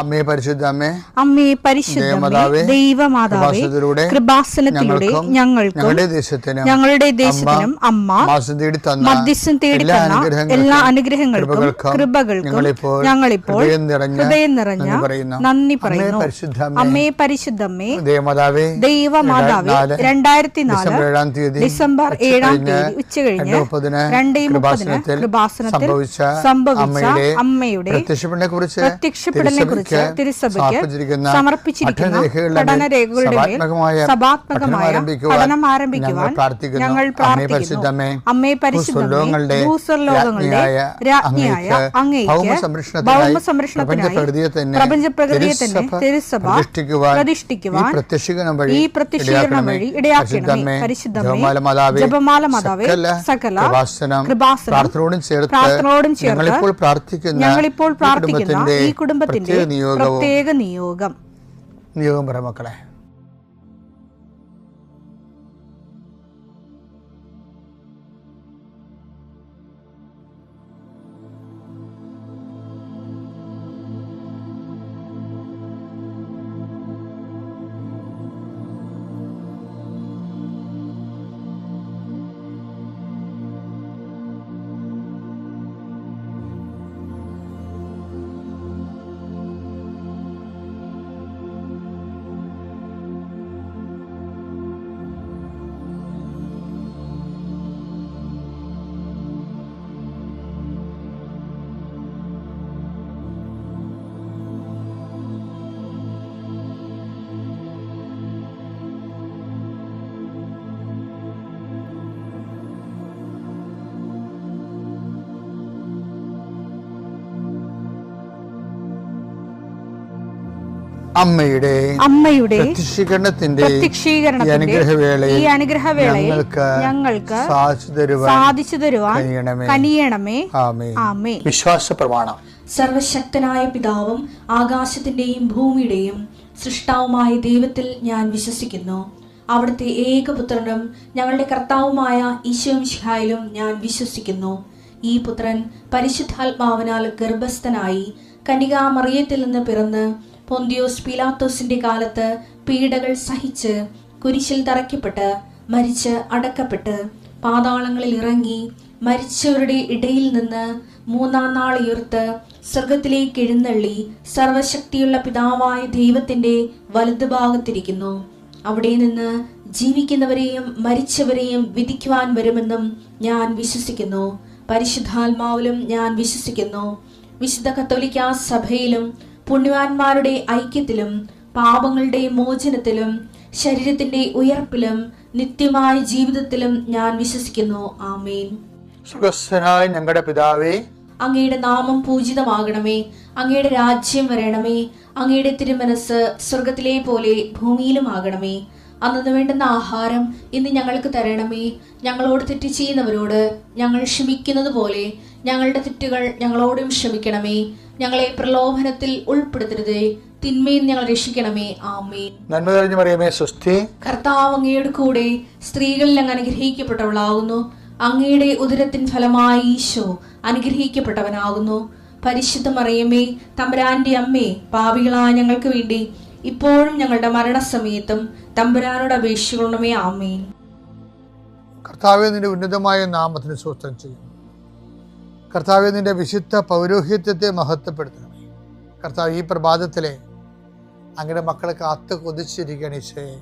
അമ്മേ പരിശുദ്ധമ്മേ, അമ്മേ പരിശുദ്ധമേ, ദൈവമാതാവേ, കൃപാസനത്തിലൂടെ ഞങ്ങൾക്കും ഞങ്ങളുടെ ദേശത്തിനും അമ്മ മധ്യസ്ഥം തേടി തന്ന എല്ലാ അനുഗ്രഹങ്ങൾക്കും കൃപകൾക്കും ഞങ്ങളിപ്പോൾ ഹൃദയം നിറഞ്ഞ നന്ദി പറയുന്നു. അമ്മേ പരിശുദ്ധമ്മേ, ദൈവമാതാവേ, 2004 ഡിസംബർ 7 ഉച്ചകഴിഞ്ഞ് 2:30 കൃപാസനത്തിൽ സംഭവിച്ച അമ്മയുടെ പ്രത്യക്ഷപ്പെടലിനെ കുറിച്ച് തിരുസഭയ്ക്ക് സമർപ്പിച്ചിരിക്കുന്ന പഠനരേഖകളുടെ മേൽ സഭാത്മകമായ പഠനം ആരംഭിക്കുവാൻ ഞങ്ങൾ പ്രാർത്ഥിക്കുന്നു. അമ്മേ പരിശുദ്ധമേ, ഭൂസ്വർലോകങ്ങളുടെ രാജ്ഞിയായ അങ്ങേയ്ക്ക് ഭൗമസംരക്ഷണത്തിനായി പ്രപഞ്ചപ്രകൃതിയെ തന്നെ തിരുസഭ പ്രതിഷ്ഠിക്കുവാൻ ഈ പ്രത്യക്ഷീകരണം വഴി ഇടയാക്കണമേ. പരിശുദ്ധമേ, ജപമാല മാതാവേ, സകല കൃപാസനം പ്രാർത്ഥനയോടും ചേർത്ത് ഞങ്ങളിപ്പോൾ പ്രാർത്ഥിക്കുന്ന ഈ കുടുംബത്തിന്റെ പ്രത്യേക നിയോഗം പറ മക്കളെ. അമ്മയുടെ പ്രത്യക്ഷീകരണത്തിന്റെ ഈ അനുഗ്രഹവേളയിൽ ഞങ്ങൾക്ക് സാധിച്ചു തരുവാൻ കനിയണമേ. ആമേൻ. വിശ്വാസ പ്രമാണം. സർവശക്തനായ പിതാവും ആകാശത്തിന്റെയും ഭൂമിയുടെയും സൃഷ്ടാവുമായ ദൈവത്തിൽ ഞാൻ വിശ്വസിക്കുന്നു. അവിടുത്തെ ഏകപുത്രനും ഞങ്ങളുടെ കർത്താവുമായ ഈശോമിശിഹായിലും ഞാൻ വിശ്വസിക്കുന്നു. ഈ പുത്രൻ പരിശുദ്ധാത്മാവിനാൽ ഗർഭസ്ഥനായി കന്യകാമറിയത്തിൽ നിന്ന് പിറന്ന് പൊന്തിയോസ് പീലാത്തോസിന്റെ കാലത്ത് പീഡകൾ സഹിച്ച് കുരിശിൽ തറയ്ക്കപ്പെട്ട് മരിച്ച് അടക്കപ്പെട്ട് പാതാളങ്ങളിൽ ഇറങ്ങി മരിച്ചവരുടെ ഇടയിൽ നിന്ന് 3-ാം നാൾ ഉയർത്ത് സ്വർഗത്തിലേക്ക് എഴുന്നള്ളി സർവശക്തിയുള്ള പിതാവായ ദൈവത്തിന്റെ വലതുഭാഗത്തിരിക്കുന്നു. അവിടെ നിന്ന് ജീവിക്കുന്നവരെയും മരിച്ചവരെയും വിധിക്കുവാൻ വരുമെന്നും ഞാൻ വിശ്വസിക്കുന്നു. പരിശുദ്ധാത്മാവിലും ഞാൻ വിശ്വസിക്കുന്നു. വിശുദ്ധ കത്തോലിക്കാ സഭയിലും പുണ്യവാന്മാരുടെ ഐക്യത്തിലും പാപങ്ങളുടെ മോചനത്തിലും ശരീരത്തിന്റെ ഉയർപ്പിലും നിത്യമായ ജീവിതത്തിലും ഞാൻ വിശ്വസിക്കുന്നു. ആമേൻ. സ്വർഗ്ഗസ്ഥനായ ഞങ്ങളുടെ പിതാവേ, അങ്ങയുടെ നാമം പൂജിതമാകണമേ. അങ്ങയുടെ രാജ്യം വരണമേ. അങ്ങയുടെ തിരുമനസ് സ്വർഗത്തിലെ പോലെ ഭൂമിയിലും ആകണമേ. അന്നു വേണ്ടുന്ന ആഹാരം ഇന്ന് ഞങ്ങൾക്ക് തരണമേ. ഞങ്ങളോട് തെറ്റ് ചെയ്യുന്നവരോട് ഞങ്ങൾ ക്ഷമിക്കുന്നത് പോലെ ഞങ്ങളുടെ തെറ്റുകൾ ഞങ്ങളോടും ക്ഷമിക്കണമേ. ഞങ്ങളെ പ്രലോഭനത്തിൽ ഉൾപ്പെടുത്തരുതേ, തിന്മയിൽ ഞങ്ങൾ രക്ഷിക്കണമേ. ആമേൻ. നന്മ നിറഞ്ഞ മറിയമേ, സ്വസ്തി. കർത്താവ് അങ്ങയുടെ കൂടെ സ്ത്രീകളിൽ അങ്ങ് അനുഗ്രഹിക്കപ്പെട്ടവളാകുന്നു. അങ്ങയുടെ ഉദരത്തിൻ ഫലമായി ഈശോ അനുഗ്രഹിക്കപ്പെട്ടവനാകുന്നു. പരിശുദ്ധ മറിയമേ, തമ്പുരാന്റെ അമ്മേ, പാപികളായ ഞങ്ങൾക്ക് വേണ്ടി ഇപ്പോഴും ഞങ്ങളുടെ മരണസമയത്തും തമ്പുരാനോട് അപേക്ഷിക്കണമേ. ആമേൻ. കർത്താവേ, നിന്റെ ഉന്നതമായ നാമത്തിന് സ്തോത്രം ചെയ്യുന്നു. കർത്താവേ, നിന്റെ വിശുദ്ധ പൗരോഹിത്യത്തെ മഹത്വപ്പെടുത്തണമേ. കർത്താവ്, ഈ പ്രഭാതത്തിലെ അങ്ങയുടെ മക്കളെ കാത്ത് കൊതിച്ചിരിക്കുകയാണ് ഈശോയെ,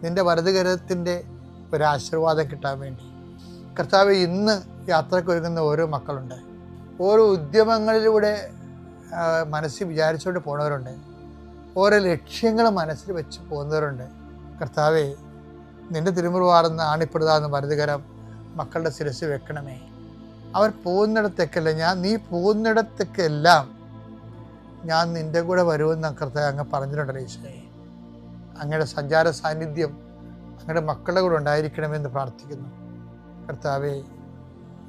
നിന്റെ വലതുകരത്തിൻ്റെ ഒരാശീർവാദം കിട്ടാൻ വേണ്ടി. കർത്താവെ, ഇന്ന് യാത്രയ്ക്ക് ഒരുങ്ങുന്ന ഓരോ മക്കളുണ്ട്. ഓരോ ഉദ്യമങ്ങളിലൂടെ മനസ്സിൽ വിചാരിച്ചുകൊണ്ട് പോണവരുണ്ട്. ഓരോ ലക്ഷ്യങ്ങൾ മനസ്സിൽ വെച്ച് പോകുന്നവരുണ്ട്. കർത്താവെ, നിന്റെ തിരുമുറുവാർന്ന് ആണിപ്പെടുതാന്ന് വലതുകരം മക്കളുടെ ശിരസ് വെക്കണമേ. അവർ പോകുന്നിടത്തേക്കല്ല, നീ പോകുന്നിടത്തേക്കെല്ലാം ഞാൻ നിൻ്റെ കൂടെ വരുമെന്ന് കർത്താവ് അങ്ങ് പറഞ്ഞിട്ടുണ്ടല്ലോ ഈശോയെ. അങ്ങയുടെ സഞ്ചാര സാന്നിധ്യം അങ്ങയുടെ മക്കളുടെ കൂടെ ഉണ്ടായിരിക്കണമെന്ന് പ്രാർത്ഥിക്കുന്നു. കർത്താവെ,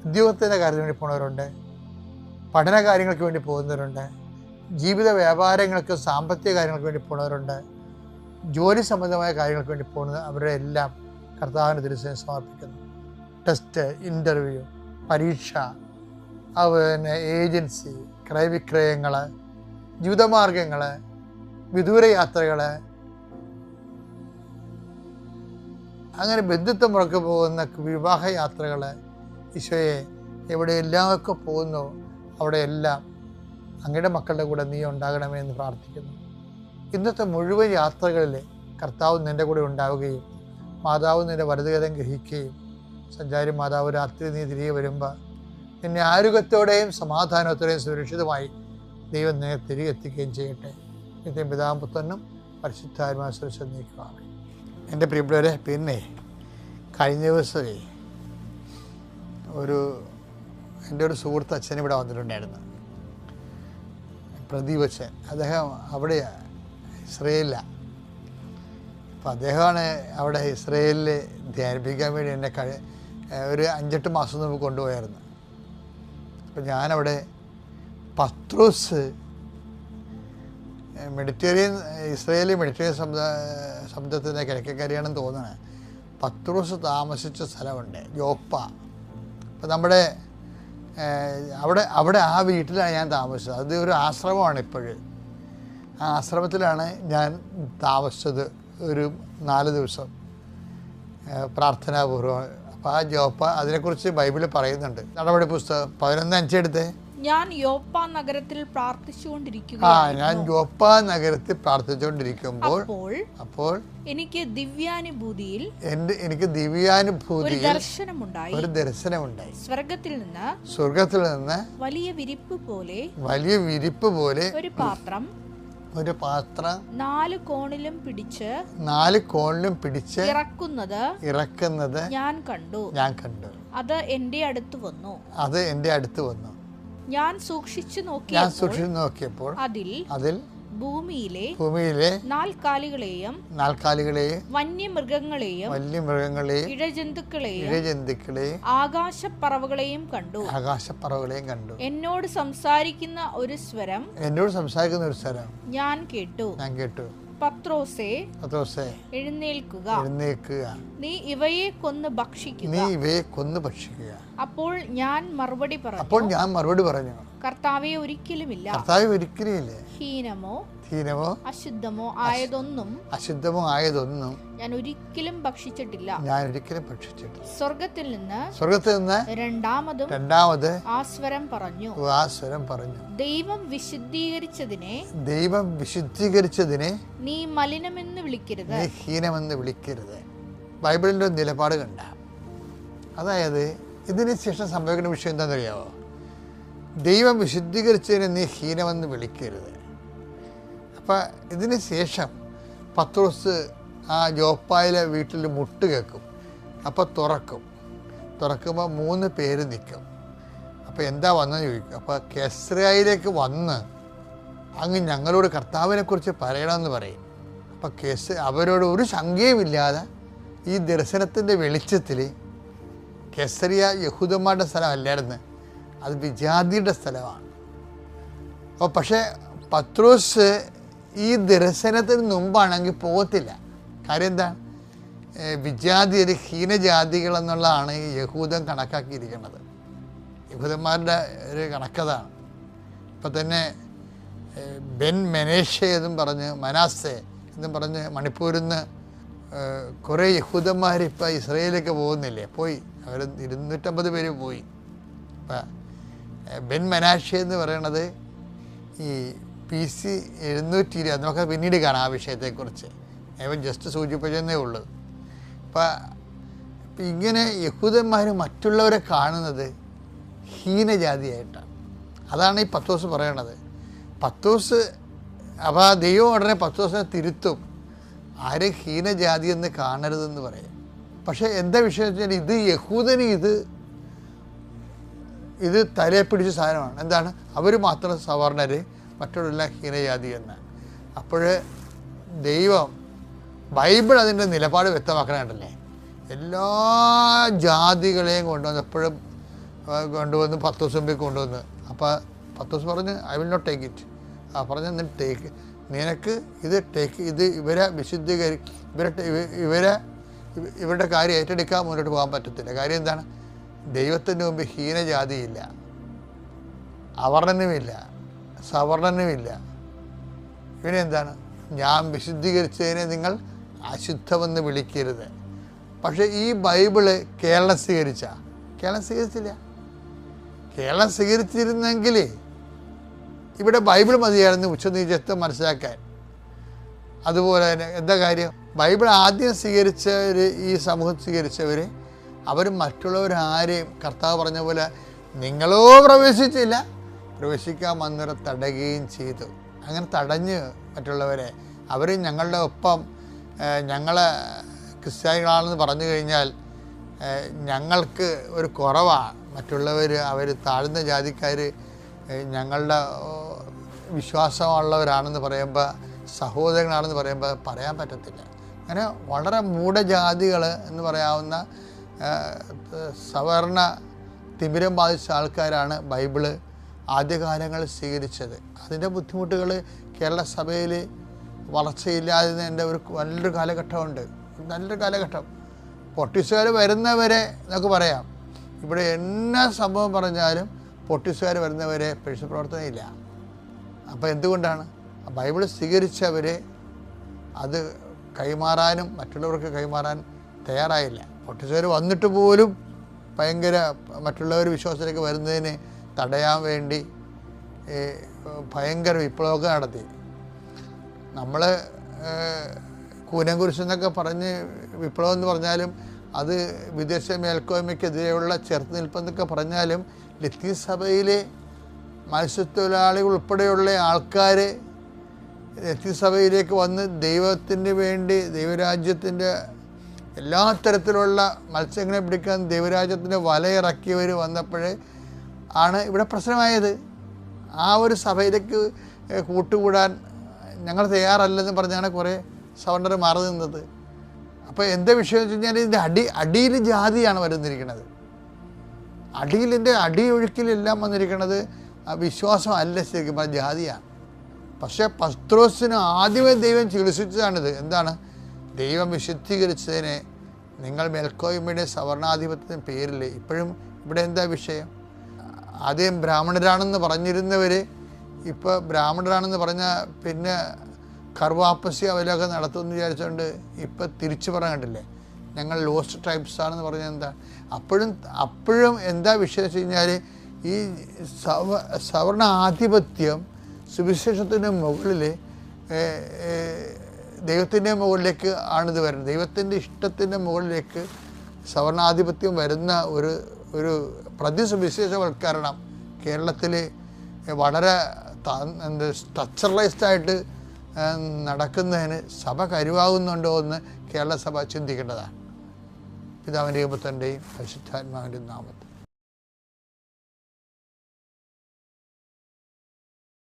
ഉദ്യോഗത്തിൻ്റെ കാര്യത്തിന് വേണ്ടി പോകുന്നവരുണ്ട്, പഠന കാര്യങ്ങൾക്ക് വേണ്ടി പോകുന്നവരുണ്ട്, ജീവിത വ്യാപാരങ്ങൾക്ക് സാമ്പത്തിക കാര്യങ്ങൾക്ക് വേണ്ടി പോകുന്നവരുണ്ട്, ജോലി സംബന്ധമായ കാര്യങ്ങൾക്ക് വേണ്ടി പോകുന്നത് അവരുടെ എല്ലാം കർത്താവിന് തിരുസേന സമർപ്പിക്കുന്നു. ടെസ്റ്റ്, ഇൻ്റർവ്യൂ, പരീക്ഷ, ഏജൻസി, ക്രയവിക്രയങ്ങൾ, ജീവിതമാർഗങ്ങൾ, വിദൂര യാത്രകൾ, അങ്ങനെ ബന്ധുത്വം മുറക്ക് പോകുന്ന വിവാഹ യാത്രകൾ, ഈശോയെ എവിടെയെല്ലാമൊക്കെ പോകുന്നു അവിടെയെല്ലാം അങ്ങയുടെ മക്കളുടെ കൂടെ നീ ഉണ്ടാകണമേ എന്ന് പ്രാർത്ഥിക്കുന്നു. ഇന്നത്തെ മുഴുവൻ യാത്രകളിൽ കർത്താവ് നിൻ്റെ കൂടെ ഉണ്ടാവുകയും മാതാവ് നിൻ്റെ വലതുകരം ഗ്രഹിക്കുകയും സഞ്ചാരി മാതാവ് രാത്രി നീ തിരികെ വരുമ്പോൾ നിന്നെ ആരോഗ്യത്തോടെയും സമാധാനത്തോടെയും സുരക്ഷിതമായി ദൈവം നിന്നെ തിരികെ എത്തിക്കുകയും ചെയ്യട്ടെ. നിത്യം പിതാവും പുത്രനും പരിശുദ്ധാത്മാവും സുരക്ഷിതം നീക്കുവാണ്. എൻ്റെ പ്രിയപ്പെട്ടവരെ, പിന്നെ കഴിഞ്ഞ ദിവസമേ എൻ്റെ ഒരു സുഹൃത്ത് അച്ഛൻ ഇവിടെ വന്നിട്ടുണ്ടായിരുന്നു, പ്രദീപ് അച്ഛൻ. അദ്ദേഹം അവിടെയാണ്, ഇസ്രയേലിലാണ്. അപ്പോൾ അദ്ദേഹമാണ് അവിടെ ഇസ്രയേലിൽ ധ്യാനിപ്പിക്കാൻ വേണ്ടി എന്നെ ഒരു 5-8 മാസം മുമ്പ് കൊണ്ടുപോയായിരുന്നു. അപ്പോൾ ഞാനവിടെ പത്രോസ് ഇസ്രയേലി മെഡിറ്ററേനിയൻ സമുദ്രത്തിൻ്റെ കിഴക്കേക്കരയാണെന്ന് തോന്നുന്നത്. പത്രോസ് താമസിച്ച സ്ഥലമുണ്ട്, യോപ്പ. അപ്പം നമ്മുടെ അവിടെ ആ വീട്ടിലാണ് ഞാൻ താമസിച്ചത്. അത് ഒരു ആശ്രമമാണ് ഇപ്പോഴും. ആ ആശ്രമത്തിലാണ് ഞാൻ താമസിച്ചത് ഒരു 4 ദിവസം പ്രാർത്ഥനാപൂർവ്വം. അപ്പോൾ ആ യോപ്പ, അതിനെക്കുറിച്ച് ബൈബിളിൽ പറയുന്നുണ്ട്. നടപടി പുസ്തകം 11:5 എടുത്തേ. ഞാൻ യോപ്പ നഗരത്തിൽ പ്രാർത്ഥിച്ചുകൊണ്ടിരിക്കുമ്പോൾ അപ്പോൾ എനിക്ക് ദിവ്യാനുഭൂതിയിൽ ഒരു ദർശനമുണ്ടായി. സ്വർഗത്തിൽ നിന്ന് വലിയ വിരിപ്പ് പോലെ ഒരു പാത്രം 4 കോണിലും പിടിച്ച് ഇറക്കുന്നത് ഞാൻ കണ്ടു. അത് എന്റെ അടുത്ത് വന്നു. ഞാൻ സൂക്ഷിച്ചു നോക്കിയപ്പോൾ അതിൽ ഭൂമിയിലെ 4 കാലികളെയും വന്യമൃഗങ്ങളെയും ഇഴജന്തുക്കളെയും ആകാശപ്പറവകളെയും കണ്ടു. എന്നോട് സംസാരിക്കുന്ന ഒരു സ്വരം ഞാൻ കേട്ടു. പത്രോസേ, എഴുന്നേൽക്കുക. നീ ഇവയെ കൊന്ന് ഭക്ഷിക്കുക. അപ്പോൾ ഞാൻ മറുപടി പറഞ്ഞു, കർത്താവേ, ഒരിക്കലുമില്ല. ഹീനമോ അശുദ്ധമോ ആയതൊന്നും ഞാൻ ഒരിക്കലും ഭക്ഷിച്ചിട്ടില്ല. സ്വർഗത്തിൽ നിന്ന് രണ്ടാമത് ആ സ്വരം പറഞ്ഞു, ദൈവം വിശുദ്ധീകരിച്ചതിനെ നീ മലിനമെന്ന് വിളിക്കരുത്. ബൈബിളിൻ്റെ നിലപാട് കണ്ട, അതായത് ഇതിന് ശേഷം സംഭവിക്കുന്ന വിഷയം എന്താണെന്നറിയാമോ? ദൈവം വിശുദ്ധീകരിച്ചതിനെ നീ ഹീനമെന്ന് വിളിക്കരുത്. അപ്പം ഇതിന് ശേഷം പത്രോസ് ആ യോപ്പായിലെ വീട്ടിൽ മുട്ട് കേൾക്കും. അപ്പോൾ തുറക്കുമ്പോൾ 3 പേര് നിൽക്കും. അപ്പോൾ എന്താ വന്നെന്ന് ചോദിക്കും. അപ്പോൾ കെസ്രയിലേക്ക് വന്ന് അങ്ങ് ഞങ്ങളോട് കർത്താവിനെക്കുറിച്ച് പറയണമെന്ന് പറയും. അപ്പോൾ അവരോട് ഒരു ശങ്കയുമില്ലാതെ ഈ ദർശനത്തിൻ്റെ വെളിച്ചത്തിൽ, കെസറിയ യഹൂദന്മാരുടെ സ്ഥലമല്ലായിരുന്നു, അത് വിജാതിയുടെ സ്ഥലമാണ്. അപ്പോൾ പക്ഷേ പത്രോസ് ഈ ദർശനത്തിന് മുമ്പാണെങ്കിൽ പോകത്തില്ല. കാര്യം എന്താ? വിജാതിയർ, ഹീനജാതികളെന്നുള്ളതാണ് ഈ യഹൂദൻ കണക്കാക്കിയിരിക്കുന്നത്. യഹൂദന്മാരുടെ ഒരു കണക്കതാണ്. ഇപ്പം തന്നെ ബെൻ മെനേഷെ എന്നും പറഞ്ഞ്, മനാസെ എന്നും പറഞ്ഞ് മണിപ്പൂരിൽ നിന്ന് കുറേ യഹൂദന്മാർ ഇപ്പം ഇസ്രയേലിലേക്ക് പോകുന്നില്ലേ? അവർ 250 പേര് പോയി. ഇപ്പം ബെൻ മെനാഷെ എന്ന് പറയണത് ഈ BC 720, നമുക്ക് പിന്നീട് കാണാം ആ വിഷയത്തെക്കുറിച്ച്. ഞാൻ ജസ്റ്റ് സൂചിപ്പിച്ചതേ ഉള്ളൂ. അപ്പം ഇങ്ങനെ യഹൂദന്മാർ മറ്റുള്ളവരെ കാണുന്നത് ഹീനജാതിയായിട്ടാണ്. അതാണ് ഈ പത്രോസ് പറയണത്. അപ്പോൾ ദൈവം ഉടനെ പത്രോസിനെ തിരുത്തും, ആരും ഹീനജാതി എന്ന് കാണരുതെന്ന് പറയും. പക്ഷേ എന്താ വിഷയം വെച്ചാൽ ഇത് യഹൂദന് ഇത് തലയെ പിടിച്ച സാധനമാണ്. എന്താണ്? അവർ മാത്രം സവർണർ, മറ്റുള്ളവരെല്ലാം ഹീനജാതി എന്ന്. അപ്പോൾ ദൈവം, ബൈബിൾ അതിൻ്റെ നിലപാട് വ്യക്തമാക്കണമല്ലേ. എല്ലാ ജാതികളെയും കൊണ്ടുവന്ന് പത്രോസ് മുമ്പിൽ കൊണ്ടുവന്ന്. അപ്പോൾ പത്രോസ് പറഞ്ഞ്, I will not take it. പറഞ്ഞ നിനക്ക് ഇത് ഇവരെ ഇവരുടെ കാര്യം ഏറ്റെടുക്കാൻ മുന്നോട്ട് പോകാൻ പറ്റത്തില്ല. കാര്യം എന്താണ്? ദൈവത്തിൻ്റെ മുമ്പ് ഹീനജാതിയില്ല, അവർണനുമില്ല, സവർണനുമില്ല. ഇവനെന്താണ്? ഞാൻ വിശുദ്ധീകരിച്ചതിനെ നിങ്ങൾ അശുദ്ധമെന്ന് വിളിക്കരുത്. പക്ഷേ ഈ ബൈബിള് കേരളം സ്വീകരിച്ചില്ല. കേരളം സ്വീകരിച്ചിരുന്നെങ്കിൽ ഇവിടെ ബൈബിൾ മതിയായിരുന്നു ഉച്ചനീചത്വം മനസ്സിലാക്കാൻ. അതുപോലെ തന്നെ എന്താ കാര്യം, ബൈബിൾ ആദ്യം സ്വീകരിച്ചവർ, ഈ സമൂഹം സ്വീകരിച്ചവർ, അവർ മറ്റുള്ളവരാരെയും കർത്താവ് പറഞ്ഞ പോലെ നിങ്ങളോ പ്രവേശിച്ചില്ല, പ്രവേശിക്കാൻ വന്നവരെ തടയുകയും ചെയ്തു. അങ്ങനെ തടഞ്ഞ് മറ്റുള്ളവരെ, അവർ ഞങ്ങളുടെ ഒപ്പം ഞങ്ങളെ ക്രിസ്ത്യാനികളാണെന്ന് പറഞ്ഞു കഴിഞ്ഞാൽ ഞങ്ങൾക്ക് ഒരു കുറവാണ്. മറ്റുള്ളവർ, അവർ താഴ്ന്ന ജാതിക്കാർ ഞങ്ങളുടെ വിശ്വാസമുള്ളവരാണെന്ന് പറയുമ്പോൾ, സഹോദരങ്ങളാണെന്ന് പറയുമ്പോൾ പറയാൻ പറ്റത്തില്ല. അങ്ങനെ വളരെ മൂഢജാതികൾ എന്ന് പറയാവുന്ന സവർണ തിമിരം ബാധിച്ച ആൾക്കാരാണ് ബൈബിള് ആദ്യകാലങ്ങളിൽ സ്വീകരിച്ചത്. അതിൻ്റെ ബുദ്ധിമുട്ടുകൾ കേരള സഭയിൽ വളർച്ചയില്ലാതിൻ്റെ ഒരു നല്ലൊരു കാലഘട്ടമുണ്ട്. നല്ലൊരു കാലഘട്ടം. പൊട്ടിസുകാർ വരുന്നവരെ നമുക്ക് പറയാം, ഇവിടെ എന്നാ സംഭവം പറഞ്ഞാലും പൊട്ടിസുകാർ വരുന്നവരെ പ്രവർത്തനമില്ല. അപ്പോൾ എന്തുകൊണ്ടാണ്? ബൈബിൾ സ്വീകരിച്ചവരെ അത് കൈമാറാനും മറ്റുള്ളവർക്ക് കൈമാറാൻ തയ്യാറായില്ല. പൊട്ടിസുകാർ വന്നിട്ട് പോലും ഭയങ്കര മറ്റുള്ളവർ വിശ്വാസത്തിലേക്ക് വരുന്നതിന് തടയാൻ വേണ്ടി ഭയങ്കര വിപ്ലവമൊക്കെ നടത്തി. നമ്മൾ കൂനംകുരിശെന്നൊക്കെ പറഞ്ഞ് വിപ്ലവം എന്ന് പറഞ്ഞാലും അത് വിദേശ മേൽക്കോയ്മയ്ക്കെതിരെയുള്ള ചെറുത്തുനിൽപ്പെന്നൊക്കെ പറഞ്ഞാലും ലത്തീൻ സഭയിലെ മത്സ്യത്തൊഴിലാളികൾ ഉൾപ്പെടെയുള്ള ആൾക്കാർ ലത്തീൻ സഭയിലേക്ക് വന്ന് ദൈവത്തിന് വേണ്ടി, ദൈവരാജ്യത്തിൻ്റെ എല്ലാ തരത്തിലുള്ള മത്സ്യങ്ങളെ പിടിക്കാൻ ദൈവരാജ്യത്തിൻ്റെ വലയിറക്കിയവർ വന്നപ്പോഴേ ആണ് ഇവിടെ പ്രശ്നമായത്. ആ ഒരു സഭയിലേക്ക് കൂട്ടുകൂടാൻ ഞങ്ങൾ തയ്യാറല്ലെന്ന് പറഞ്ഞാണ് കുറേ സവർണർ മാറി നിന്നത്. അപ്പോൾ എന്താ വിഷയം വെച്ച് കഴിഞ്ഞാൽ ഇതിൻ്റെ അടിയിൽ ജാതിയാണ് വരുന്നിരിക്കുന്നത്. അടിയിലിൻ്റെ അടിയൊഴുക്കിലെല്ലാം വന്നിരിക്കുന്നത് വിശ്വാസം അല്ല, ശരിക്കും പറഞ്ഞ ജാതിയാണ്. പക്ഷേ പത്രോസിന് ആദ്യമേ ദൈവം ചികിത്സിച്ചതാണിത്. എന്താണ്? ദൈവം വിശുദ്ധീകരിച്ചതിനെ നിങ്ങൾ മേൽക്കോയ്മയുടെ സവർണാധിപത്യത്തിൻ്റെ പേരിൽ ഇപ്പോഴും ഇവിടെ എന്താ വിഷയം? ആദ്യം ബ്രാഹ്മണരാണെന്ന് പറഞ്ഞിരുന്നവർ ഇപ്പോൾ ബ്രാഹ്മണരാണെന്ന് പറഞ്ഞാൽ പിന്നെ കർവാപ്പസി അവരൊക്കെ നടത്തുമെന്ന് വിചാരിച്ചുകൊണ്ട് ഇപ്പം തിരിച്ചു പറയാൻ കണ്ടില്ലേ, ഞങ്ങൾ ലോസ്റ്റ് ട്രൈബ്സ് ആണെന്ന് പറഞ്ഞാൽ എന്താ? അപ്പോഴും എന്താ വിഷയം വെച്ച് കഴിഞ്ഞാൽ ഈ സവർണ ആധിപത്യം സുവിശേഷത്തിൻ്റെ മുകളിൽ ദൈവത്തിൻ്റെ മുകളിലേക്ക് ആണിത് വരുന്നത്. ദൈവത്തിൻ്റെ ഇഷ്ടത്തിൻ്റെ മുകളിലേക്ക് സവർണാധിപത്യം വരുന്ന ഒരു പ്രതിസുവിശേഷവൽക്കരണം കേരളത്തിൽ വളരെ സ്ട്രക്ചറലൈസ്ഡായിട്ട് നടക്കുന്നതിന് സഭ കരുവാകുന്നുണ്ടോ എന്ന് കേരള സഭ ചിന്തിക്കേണ്ടതാണ്. പിതാവിൻ്റെയും പുത്രൻ്റെയും പരിശുദ്ധാത്മാവിൻ്റെയും നാമത്തിൽ.